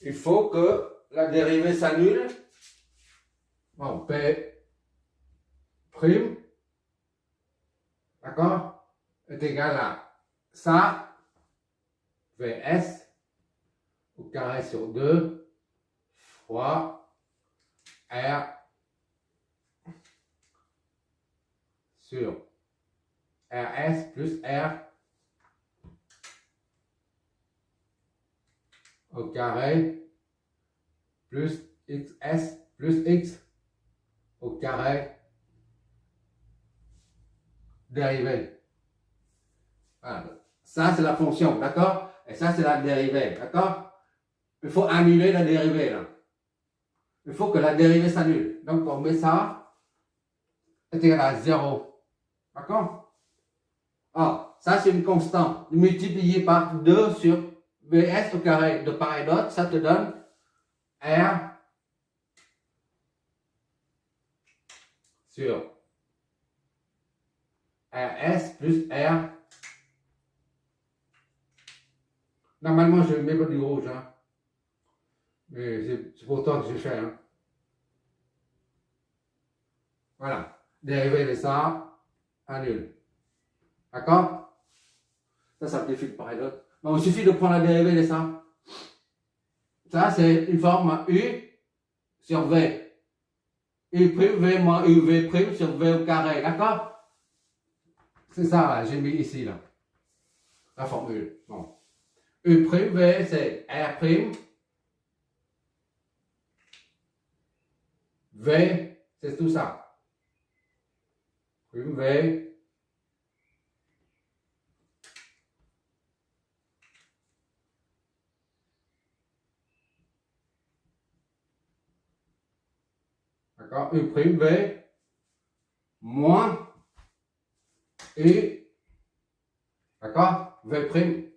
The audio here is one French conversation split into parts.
il faut que la dérivée s'annule. Bon, P prime, d'accord, est égal à ça, Vs au carré sur 2 fois R sur Rs plus R au carré plus xs plus x au carré dérivée. Voilà. Ça, c'est la fonction, d'accord? Et ça, c'est la dérivée, d'accord? Il faut annuler la dérivée, là. Il faut que la dérivée s'annule. Donc, on met ça est égal à 0. D'accord? Ah, ça, c'est une constante. Multiplié par 2 sur Vs au carré de part et d'autre, ça te donne R sur Rs plus R. Normalement, je ne mets pas du rouge, hein. Mais c'est pour toi que j'ai fait, hein. Voilà. Dérivée de ça, annule. D'accord? Ça simplifie de part et d'autre. Bon, il suffit de prendre la dérivée de ça. Ça, c'est une forme U sur V. U prime V moins UV prime sur V au carré. D'accord? C'est ça, j'ai mis ici, là. La formule. Bon. U prime V, c'est R prime. V, c'est tout ça. Prime V. D'accord? U prime V moins U. D'accord? V prime.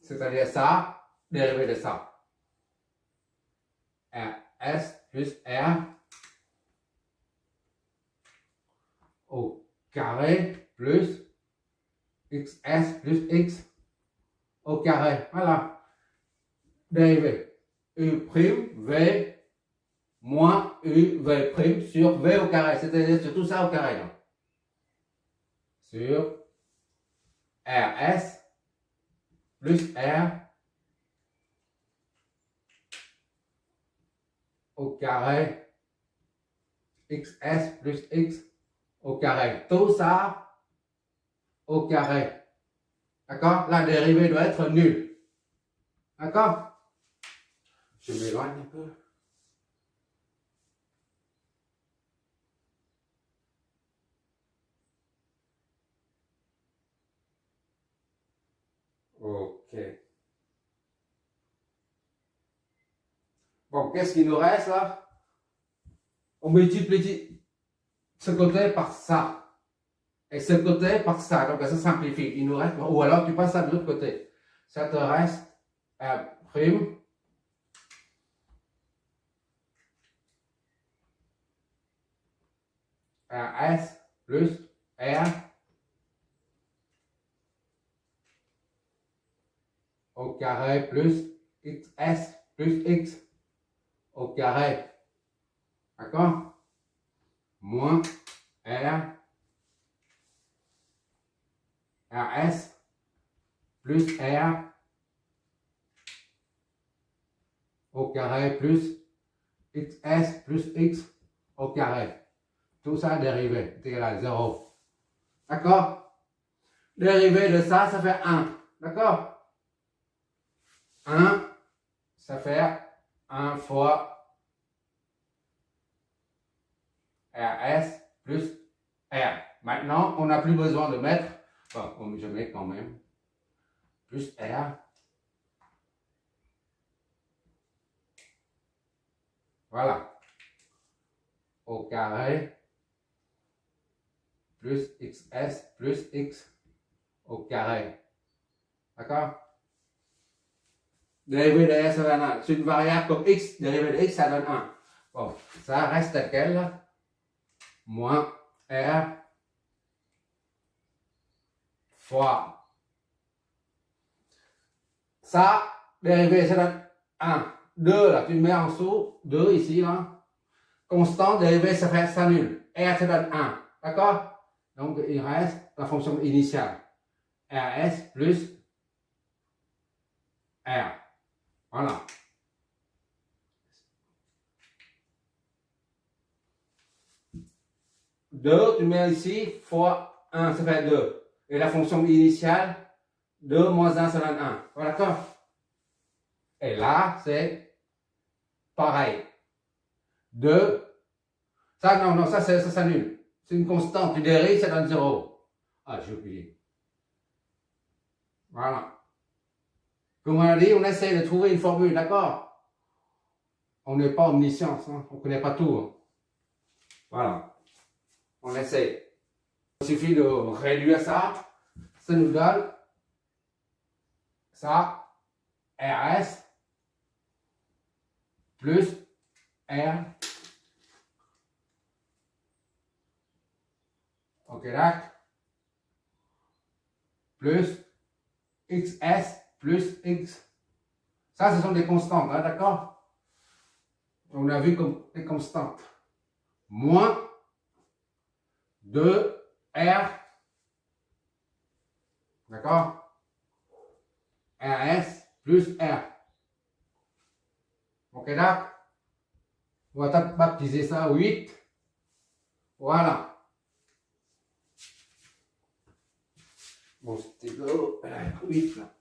C'est-à-dire ça, dérivé de ça. Rs plus R au carré plus xs plus x au carré. Voilà. Dérivé. U prime V moins U V prime sur V au carré. C'est-à-dire sur tout ça au carré. Là. Sur Rs plus R au carré xs plus x au carré. Tout ça au carré. D'accord? La dérivée doit être nulle. D'accord? Je m'éloigne un peu. Ok. Bon, qu'est-ce qu'il nous reste là? On multiplie ce côté par ça. Et ce côté par ça. Donc ça simplifie. Il nous reste, ou alors tu passes ça de l'autre côté. Ça te reste R prime Rs plus R au carré plus xs plus x au carré. D'accord? Moins R Rs plus R au carré plus xs plus x au carré. Tout ça dérivé, c'est égal à 0. D'accord? Dérivé de ça, ça fait 1. D'accord? 1, ça fait 1 fois Rs plus R. Maintenant, on n'a plus besoin de mettre, bon, je mets quand même, plus R. Voilà. Au carré plus xs plus x au carré. D'accord? Dérivé de R, ça donne 1. C'est une variable comme x, dérivé de x, ça donne 1. Bon, ça reste tel quel, là. Moins R fois ça, dérivé, ça donne 1. 2, là, tu le mets en dessous. 2 ici, là. Constant, dérivé, ça s'annule. R, ça donne 1. D'accord? Donc, il reste la fonction initiale. RS plus R. Voilà. Deux, tu mets ici, fois 1, ça fait 2. Et la fonction initiale, 2 moins 1, ça donne 1. Voilà, d'accord? Et là, c'est pareil. 2. Ça, non, ça s'annule. C'est une constante. Tu dérives, ça donne 0. Ah, j'ai oublié. Voilà. Comme on a dit, on essaie de trouver une formule, d'accord? On n'est pas omniscience, hein? On ne connaît pas tout. Hein? Voilà. On essaie. Il suffit de réduire ça. Ça nous donne ça, RS plus R. Ok, d'accord? Plus XS plus X. Ça, ce sont des constantes, hein, d'accord? On a vu comme des constantes. Moins 2R. D'accord? RS plus R. Ok, d'accord? On va baptiser ça 8. Voilà. Mon stylo, 8 là.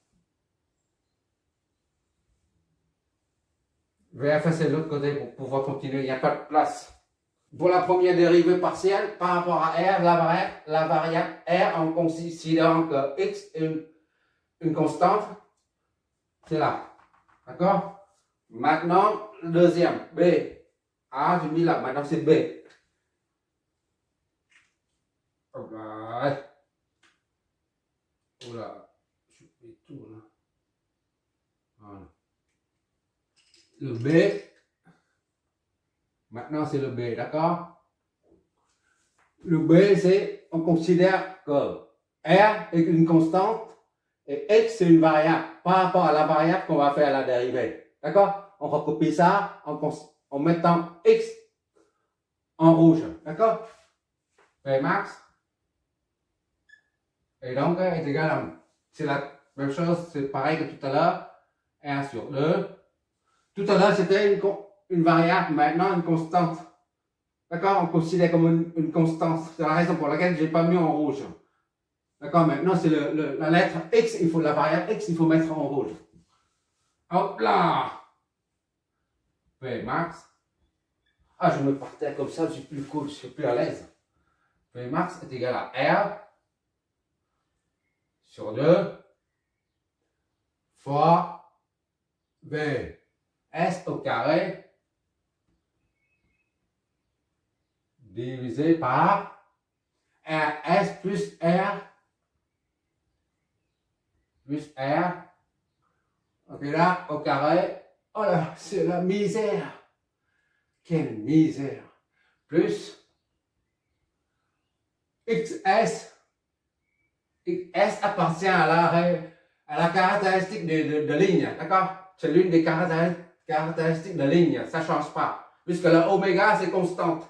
Je vais effacer l'autre côté pour pouvoir continuer. Il n'y a pas de place. Pour la première dérivée partielle, par rapport à R, la variable R, en considérant que X est une constante, c'est là. D'accord? Maintenant, le deuxième, B. A, j'ai mis là. Maintenant, c'est B. Alright. Oula, je fais tout là. Voilà. Le B. Maintenant, c'est le B, d'accord? Le B, c'est, on considère que R est une constante et X c'est une variable par rapport à la variable qu'on va faire à la dérivée. D'accord? On recopie ça en mettant X en rouge. D'accord? B max. Et donc, est égal à 1. C'est la même chose, c'est pareil que tout à l'heure. 1 sur 2. Tout à l'heure, c'était une variable, maintenant une constante. D'accord? On considère comme une constante. C'est la raison pour laquelle je n'ai pas mis en rouge. D'accord? Maintenant, c'est la lettre X, la variable X, il faut mettre en rouge. Hop là! P max. Ah, je me partais comme ça, je suis plus cool, je suis plus à l'aise. P max est égal à R sur 2 fois B S au carré divisé par RS plus R plus R. Ok, là, au carré. Oh là, c'est la misère. Quelle misère. Plus XS. XS appartient à la caractéristique de ligne. D'accord? C'est l'une des caractéristiques de ligne. Ça ne change pas. Puisque le oméga, c'est constante.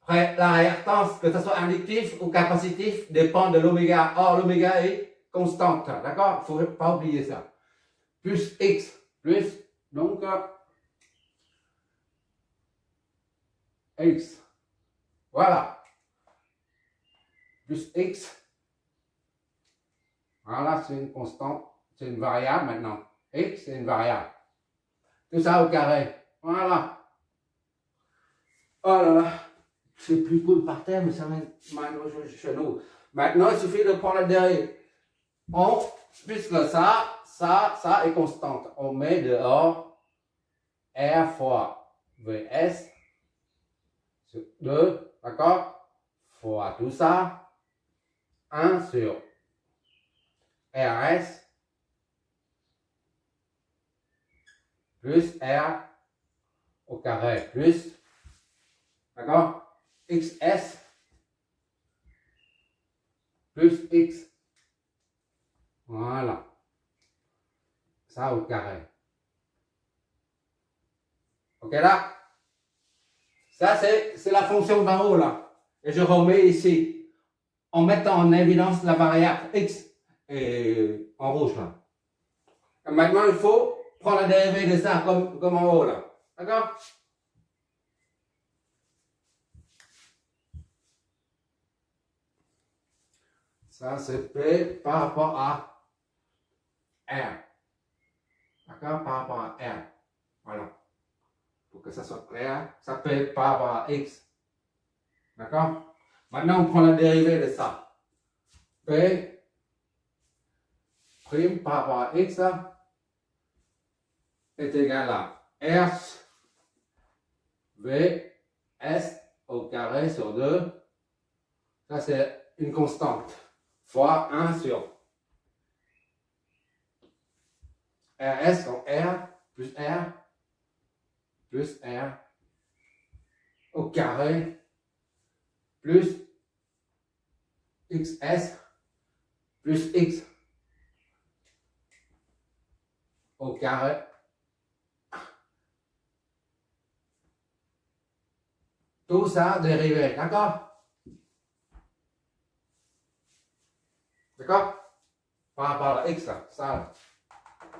Après, la réactance, que ce soit inductif ou capacitif, dépend de l'oméga. Or, l'oméga est constante. D'accord? Il ne faut pas oublier ça. Plus X. Plus, donc, X. Voilà. Plus X. Voilà, c'est une constante. C'est une variable maintenant. X, c'est une variable. Tout ça au carré. Voilà. Oh là là. C'est plus cool par terre, mais ça mène chez nous. Maintenant, il suffit de prendre la dérivée. Puisque ça est constante. On met dehors R fois VS sur 2, d'accord? Fois tout ça. 1 sur RS plus R au carré plus, d'accord? XS plus X. Voilà. Ça au carré. Ok là? Ça, c'est la fonction d'en haut là. Et je remets ici, en mettant en évidence la variable x et en rouge là. Et maintenant, il faut prendre la dérivée de ça comme en haut là. D'accord? Ça, c'est P par rapport à R. D'accord? Par rapport à R. Voilà. Pour que ça soit clair, ça P par rapport à X. D'accord? Maintenant, on prend la dérivée de ça. P prime par rapport à X est égal à R V S au carré sur 2. Ça, c'est une constante. Fois 1 sur RS, donc R plus R au carré plus XS plus X au carré tout ça dérivé, d'accord? D'accord? Par rapport à X là, ça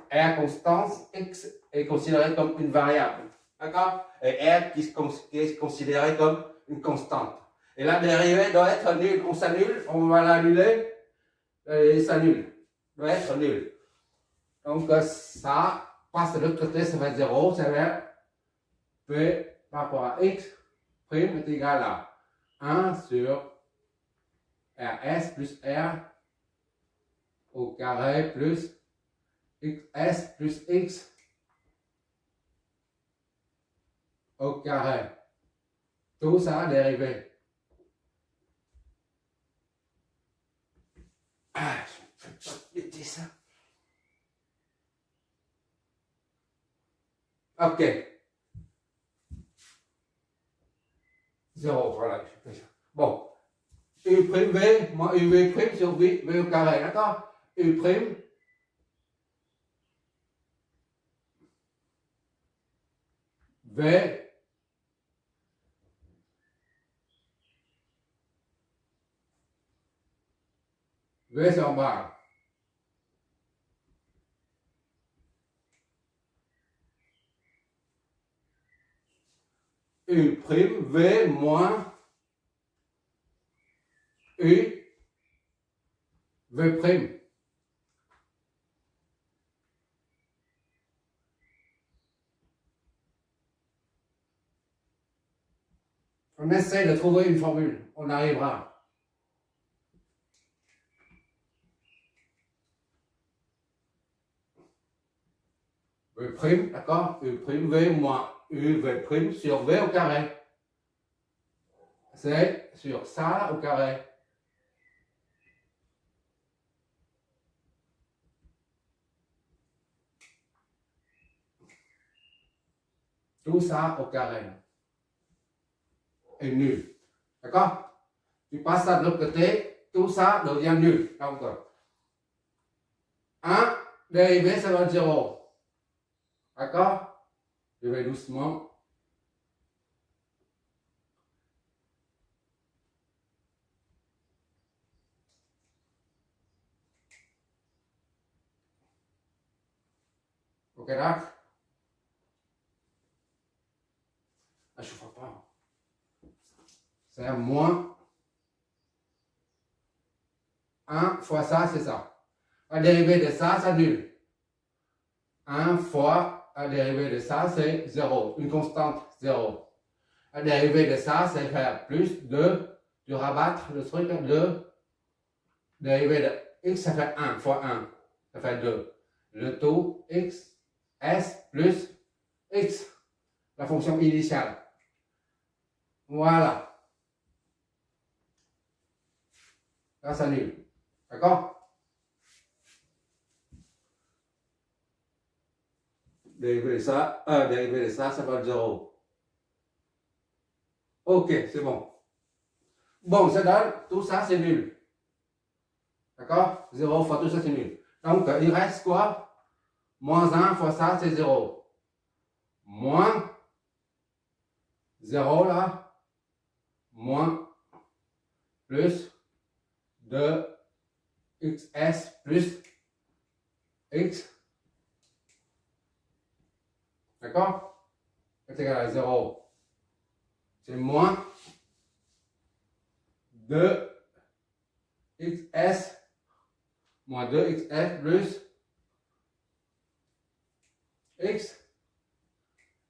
R constante, X est considéré comme une variable, d'accord? Et R qui est considéré comme une constante. Et la dérivée doit être nulle. On s'annule, on va l'annuler, et s'annule. Doit être nul. Donc ça passe de l'autre côté, ça va être 0, ça va être P par rapport à X prime est égal à 1 sur RS plus R au carré plus XS plus X au carré. Tout ça dérivé. Ah, je ne peux pas péter ça. Ok. 0, voilà, je fais ça. Bon. U prime V moins UV prime sur V au carré, d'accord? U prime V c'est en bas. U prime V moins U V prime. On essaie de trouver une formule, on arrivera. V prime, d'accord? U prime V moins U V prime sur V au carré. C'est sur ça au carré. Tout ça au carré est nul. D'accord? Tu passes ça de l'autre côté, tout ça devient nul. Donc, 1 dérivé, ça va être 0. D'accord? Je vais doucement. Ok là? Ah, je ne vois pas. C'est un moins 1 fois ça, c'est ça. La dérivée de ça, c'est nul. 1 fois la dérivée de ça, c'est 0. Une constante, 0. La dérivée de ça, c'est faire plus de, tu rabattre le truc de dérivée de x, ça fait 1 fois 1. Ça fait 2. Le taux x, s plus x. La fonction initiale. Voilà. Là, ça nul. D'accord? Dérivé de ça, ça va être 0. Ok, c'est bon. Bon, ça donne, tout ça, c'est nul. D'accord? 0 fois tout ça, c'est nul. Donc, il reste quoi? Moins 1 fois ça, c'est 0. Moins 0 là. Moins plus 2xs plus x. D'accord? Est égal à 0. C'est moins 2xs moins 2xs plus x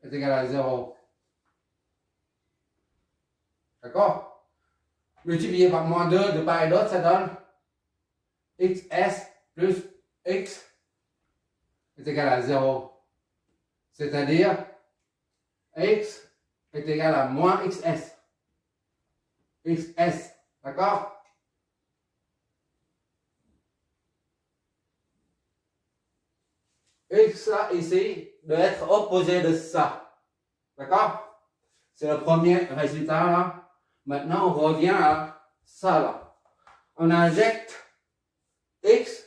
est égal à 0. D'accord? Multiplié par moins 2 de part et d'autre, ça donne xs plus x est égal à 0. C'est-à-dire x est égal à moins xs. xs, d'accord? X là, ici, doit être opposé de ça. D'accord? C'est le premier résultat là. Maintenant, on revient à ça là. On injecte x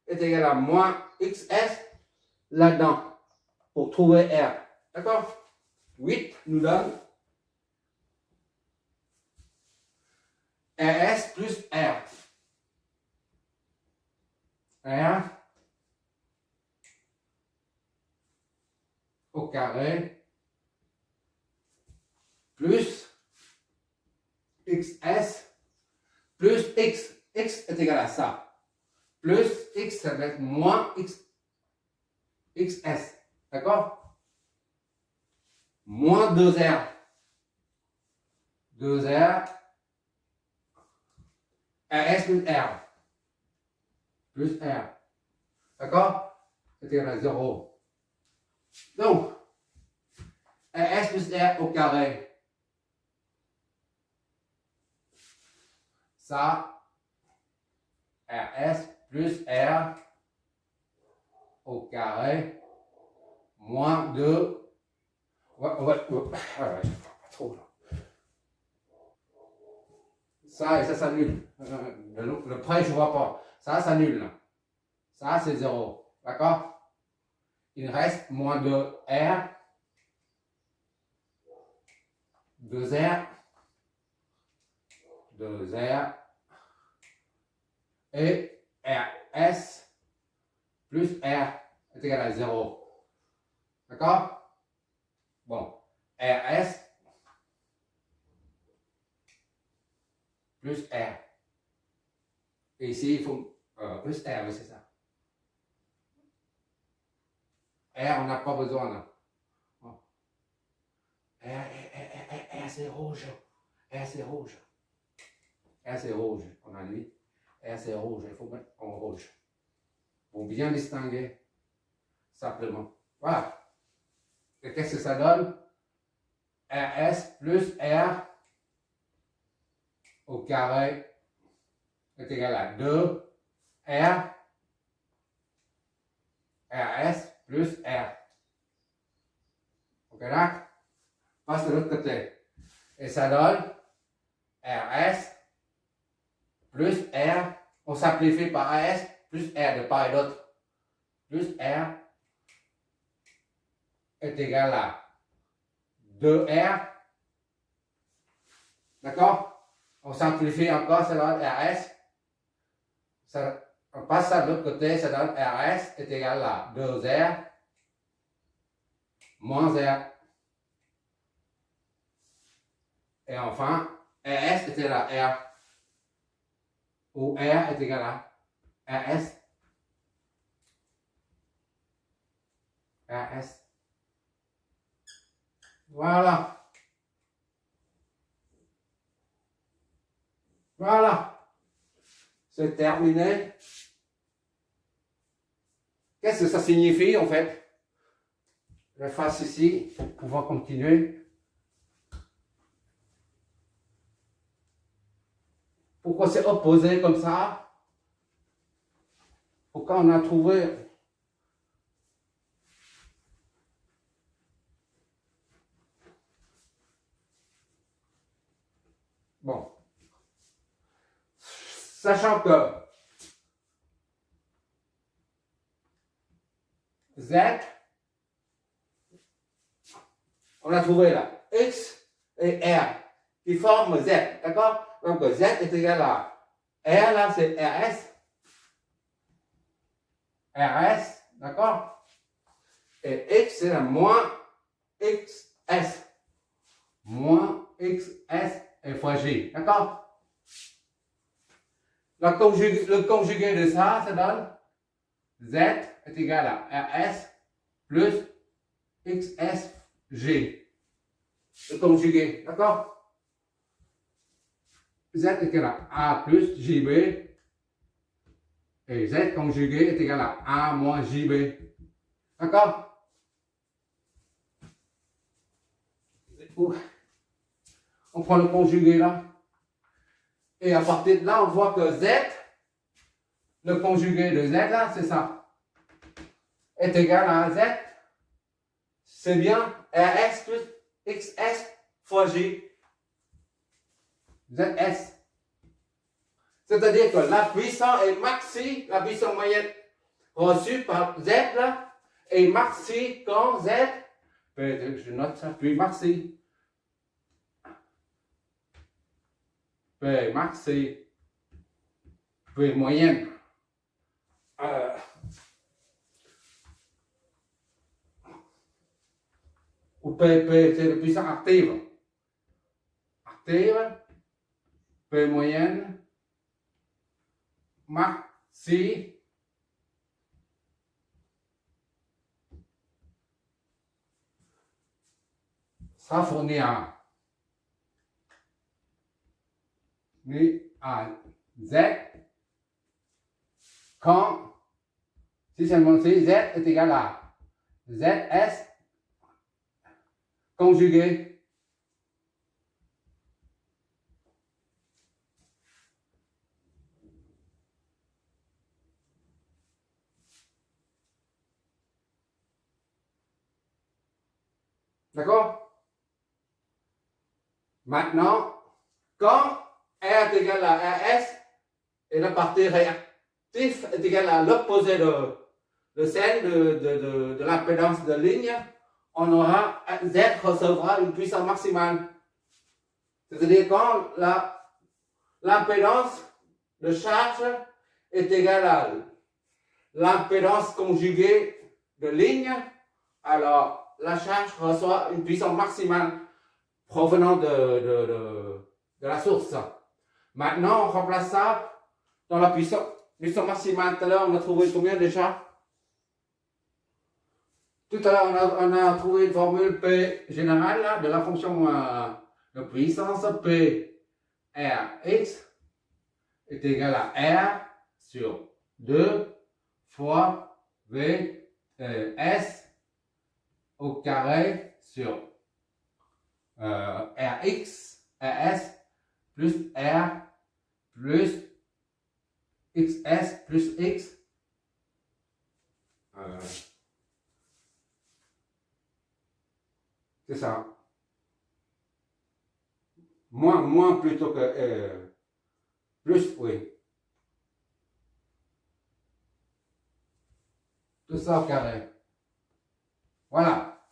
est égal à moins xs là-dedans pour trouver r. D'accord? 8 nous donne rs plus r. R au carré plus xs plus x. X est égal à ça. Plus x, ça va être moins xs. D'accord? Moins 2r. 2r. rs plus r. Plus r. D'accord? C'est égal à 0. Donc, rs plus r au carré. Ça, rs plus r au carré moins 2. Ouais, pas trop là. Ça et ça s'annule. Le près, je ne vois pas. Ça s'annule. Ça, c'est 0. D'accord? Il reste moins 2r. 2r. 2r. Et rs plus r est égal à 0. D'accord? Bon. rs plus r. Et ici, il faut plus r, oui, c'est ça. R, on n'a pas besoin là. R, c'est rouge. R, c'est rouge. R, c'est rouge. On a dit. R, c'est rouge. Il faut mettre en rouge. Pour bien distinguer. Simplement. Voilà. Et qu'est-ce que ça donne? RS plus R au carré est égal à 2 R RS plus R. Ok là? Passe de l'autre côté. Et ça donne RS plus R. On simplifie par RS plus R de part et d'autre. Plus R est égal à 2R. D'accord? On simplifie encore, ça donne RS. On passe ça de l'autre côté, ça donne RS est égal à 2R moins R. Et enfin, RS est égal à R. Où R est égal à RS. RS. Voilà. Voilà. C'est terminé. Qu'est-ce que ça signifie en fait? Je fasse ici pour pouvoir continuer. Pourquoi c'est opposé comme ça? Pourquoi on a trouvé bon. Sachant que Z, on a trouvé là, X et R qui forment Z, d'accord? Donc Z est égal à R, là c'est RS, d'accord? Et X c'est la moins XS, moins XS et fois J, d'accord? Le conjugué de ça donne Z est égal à RS plus XSG. Le conjugué, d'accord? Z est égal à A plus JB et Z conjugué est égal à A moins JB. D'accord? On prend le conjugué là. Et à partir de là, on voit que Z, le conjugué de Z là, c'est ça, est égal à Z. C'est bien RS plus XS fois J. ZS. C'est-à-dire que la puissance est maxi, la puissance moyenne reçue par Z là, est maxi quand Z, je note ça, puis maxi. P maxi, P moyenne. Ou P, c'est la puissance active. Active, P moyenne, maxi, ça fournit à Z quand, si seulement si Z est égal à ZS conjugué d'accord? Maintenant, quand R est égal à RS et la partie réactive est égale à l'opposé de celle de l'impédance de ligne, on aura Z recevra une puissance maximale. C'est-à-dire quand l'impédance de charge est égale à l'impédance conjuguée de ligne, alors la charge reçoit une puissance maximale provenant de la source. Maintenant, on remplace ça dans la puissance maximale. Tout à l'heure, on a trouvé combien déjà? Tout à l'heure, on a trouvé une formule P générale là, de la fonction de puissance P Rx est égal à R sur 2 fois V S au carré sur Rx, Rs plus R plus XS plus X. C'est ça. Moins plutôt que plus, oui. Tout ça au carré. Voilà.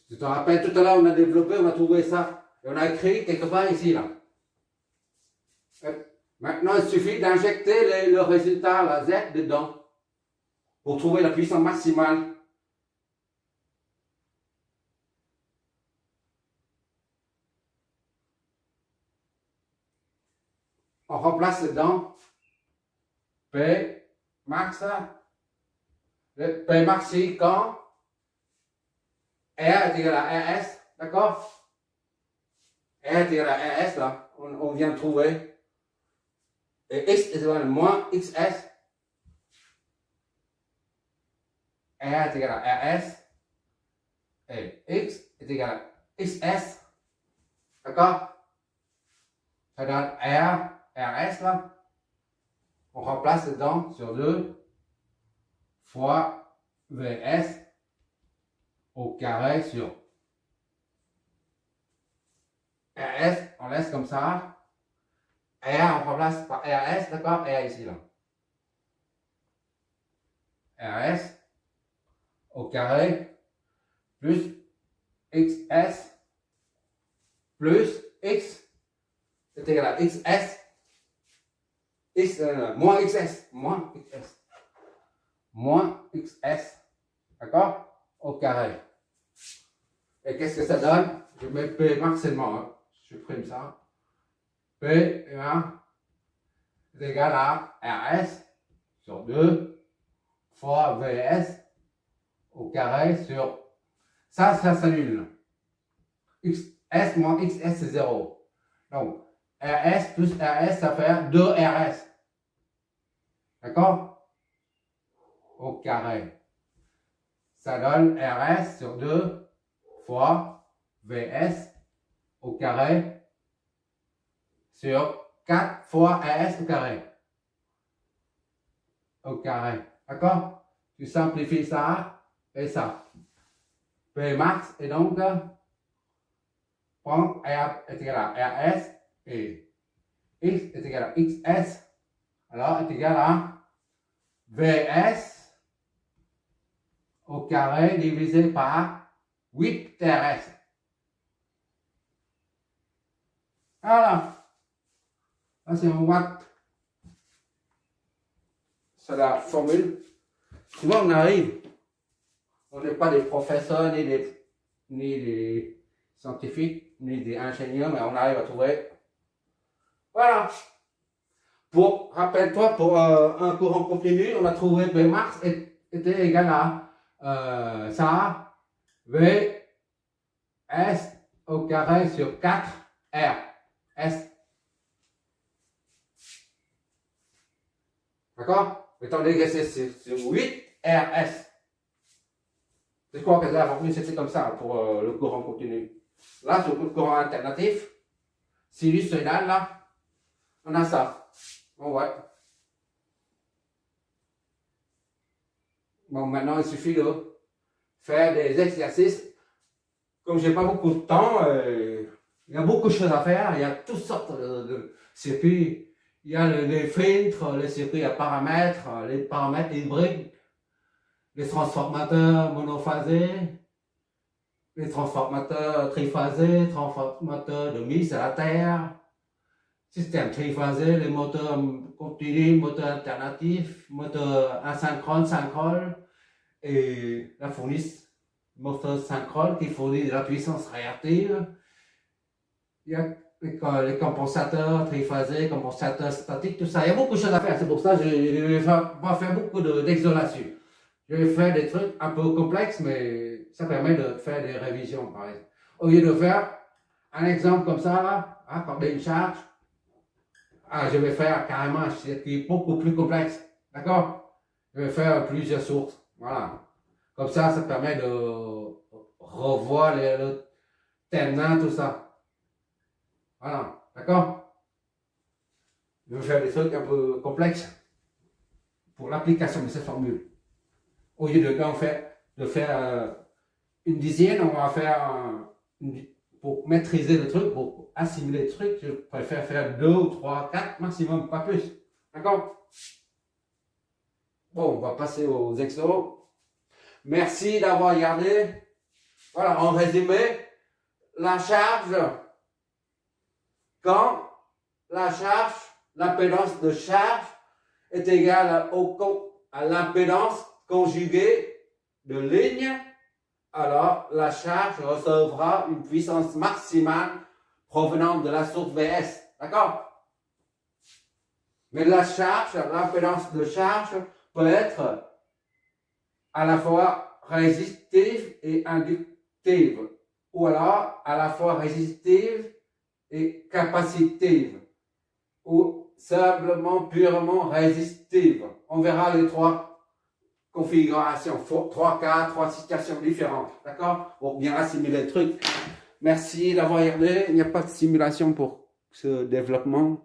Tu te rappelles, tout à l'heure, on a développé, on a trouvé ça. Et on a écrit quelque part ici, là. Maintenant, il suffit d'injecter le résultat, la Z, dedans. Pour trouver la puissance maximale. On remplace dedans P max, P maxi quand R est égal à RS, d'accord? R est égal à RS, là, on vient de trouver. Et X est égal à moins XS. R est égal à RS. Et X est égal à XS. D'accord? Ça donne R, RS là. On remplace dedans sur 2 fois VS au carré sur RS, on laisse comme ça. R, on remplace par RS, d'accord? R ici là. RS au carré plus XS plus X est égal à XS, moins XS, moins XS, d'accord, au carré. Et qu'est-ce que ça donne? Je mets P max seulement, hein. Je supprime ça. P est égal à RS sur 2 fois VS au carré sur... Ça s'annule. XS moins XS, c'est 0. Donc, RS plus RS, ça fait 2 RS. D'accord? Au carré. Ça donne RS sur 2 fois VS au carré sur 4 fois RS au carré. Au carré. D'accord? Tu simplifies ça et ça. P max et donc prends R est égal à RS et X est égal à XS. Alors est égal à VS au carré divisé par 8 RS. Voilà. Là, c'est un watt. C'est la formule. Souvent, on arrive. On n'est pas des professeurs, ni des scientifiques, ni des ingénieurs, mais on arrive à trouver. Voilà. Rappelle-toi, pour un courant continu, on a trouvé B max était égal à ça, V, S au carré sur 4 R, S. D'accord? Étant donné que c'est 8 RS. C'est quoi que la formule, c'était comme ça pour le courant continu. Là, sur le courant alternatif, sinusoïdal, là, on a ça. Bon, ouais. Bon, maintenant, il suffit de faire des exercices. Comme j'ai pas beaucoup de temps, il y a beaucoup de choses à faire. Il y a toutes sortes de circuits. Il y a les filtres, les circuits à paramètres, les paramètres hybrides, les transformateurs monophasés, les transformateurs triphasés, transformateurs de mise à la terre, système triphasé, les moteurs continus, moteurs alternatifs, moteurs asynchrones, synchrones, et la fournissent, moteur synchrone qui fournit de la puissance réactive. Il y a les compensateurs triphasés, compensateurs statiques, tout ça. Il y a beaucoup de choses à faire. C'est pour ça que je vais pas faire beaucoup d'exos là-dessus. Je vais faire des trucs un peu complexes, mais ça permet de faire des révisions, par exemple. Au lieu de faire un exemple comme ça, là, accorder une charge, je vais faire carrément un circuit beaucoup plus complexe. D'accord? Je vais faire plusieurs sources. Voilà. Comme ça, ça permet de revoir le terminal, tout ça. Voilà, d'accord? Je vais faire des trucs un peu complexes pour l'application de cette formule. Au lieu de faire une dizaine, on va faire pour maîtriser le truc, pour assimiler le truc, je préfère faire 2 ou 3, 4 maximum, pas plus. D'accord? Bon, on va passer aux exos. Merci d'avoir regardé. Voilà, en résumé, la charge, quand l'impédance de charge est égale à l'impédance conjuguée de ligne, alors la charge recevra une puissance maximale provenant de la source VS. D'accord? Mais l'impédance de charge peut être à la fois résistive et inductive, ou alors à la fois résistive et capacitive, ou simplement purement résistive. On verra les 3 configurations, 3 cas, 3 situations différentes, d'accord? Pour bien assimiler le truc. Merci d'avoir regardé. Il n'y a pas de simulation pour ce développement.